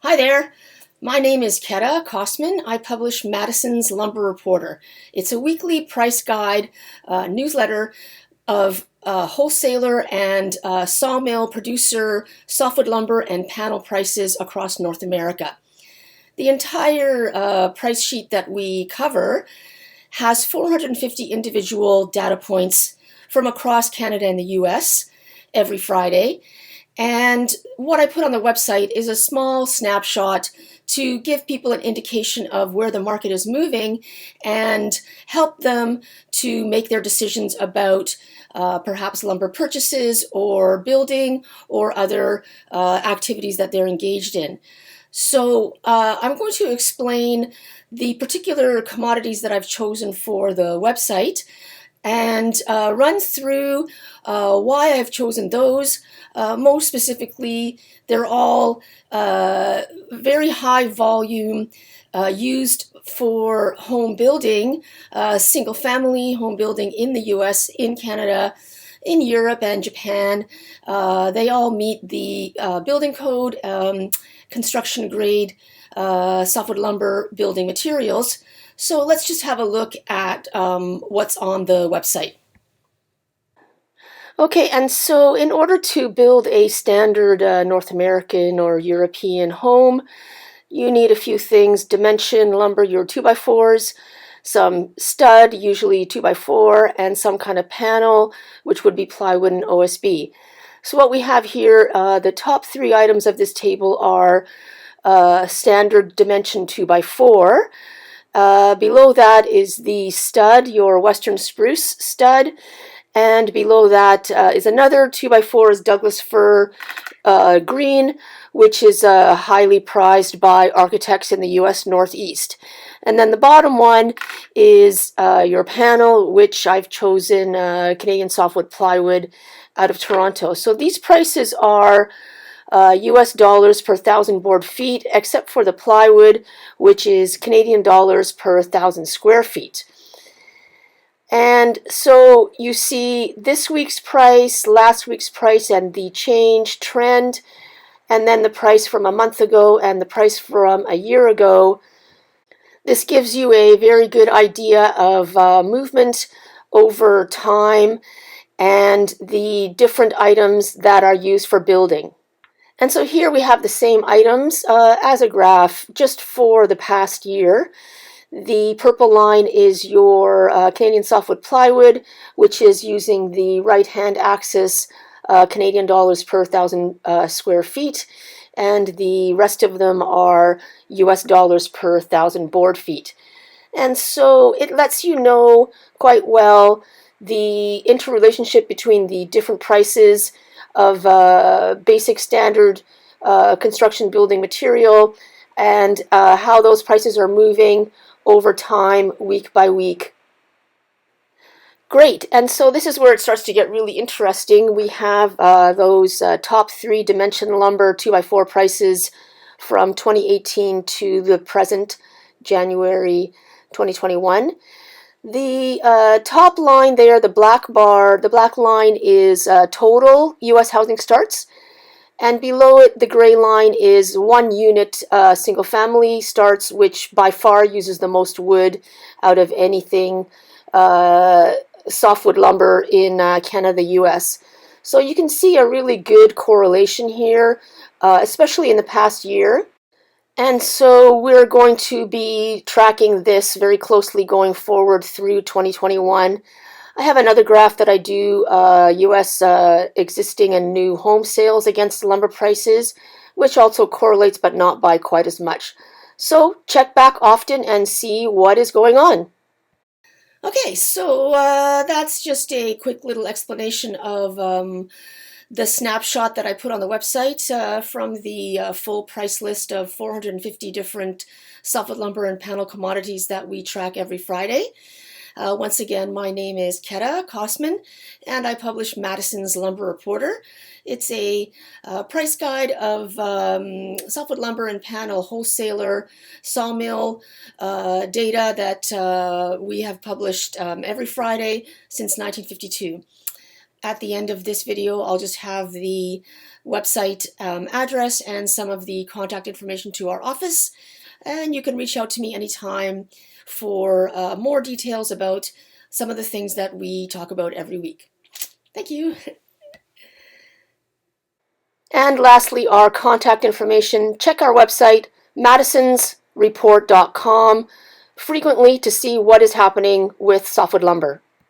Hi there. My name is Keta Kosman. I publish Madison's Lumber Reporter. It's a weekly price guide newsletter of wholesaler and sawmill producer softwood lumber and panel prices across North America. The entire price sheet that we cover has 450 individual data points from across Canada and the US every Friday. And what I put on the website is a small snapshot to give people an indication of where the market is moving and help them to make their decisions about perhaps lumber purchases or building or other activities that they're engaged in. So I'm going to explain the particular commodities that I've chosen for the website and run through why I've chosen those. Most specifically, they're all very high volume, used for home building, single family home building in the US, in Canada, in Europe and Japan. They all meet the building code, construction grade softwood lumber building materials. So let's just have a look at what's on the website. Okay, and so in order to build a standard North American or European home, you need a few things: dimension lumber, your 2x4s, some stud, usually 2x4, and some kind of panel, which would be plywood and OSB. So what we have here, the top three items of this table are standard dimension 2x4. Below that is the stud, your Western spruce stud, and below that is another 2x4 is Douglas fir green, which is highly prized by architects in the US Northeast. And then the bottom one is your panel, which I've chosen Canadian softwood plywood out of Toronto. So these prices are US dollars per 1,000 board feet, except for the plywood, which is Canadian dollars per 1,000 square feet. And so you see this week's price, last week's price, and the change trend, and then the price from a month ago and the price from a year ago. This gives you a very good idea of movement over time and the different items that are used for building. And so here we have the same items as a graph just for the past year. The purple line is your Canadian softwood plywood, which is using the right-hand axis, Canadian dollars per 1,000 square feet, and the rest of them are US dollars per 1,000 board feet. And so it lets you know quite well the interrelationship between the different prices of basic standard construction building material and how those prices are moving over time, week by week. Great, and so this is where it starts to get really interesting. We have those top three dimension lumber 2x4 prices from 2018 to the present, January 2021. The top line there, the black bar, the black line is total US housing starts, and below it the gray line is one unit single family starts, which by far uses the most wood out of anything softwood lumber in Canada, US. So you can see a really good correlation here, especially in the past year. And so we're going to be tracking this very closely going forward through 2021. I have another graph that I do, US existing and new home sales against lumber prices, which also correlates but not by quite as much. So check back often and see what is going on. Okay, so that's just a quick little explanation of the snapshot that I put on the website from the full price list of 450 different softwood lumber and panel commodities that we track every Friday. Once again, my name is Keta Kosman, and I publish Madison's Lumber Reporter. It's a price guide of softwood lumber and panel wholesaler sawmill data that we have published every Friday since 1952. At the end of this video, I'll just have the website address and some of the contact information to our office. And you can reach out to me anytime for more details about some of the things that we talk about every week. Thank you. And lastly, our contact information. Check our website, madisonsreport.com, frequently to see what is happening with softwood lumber.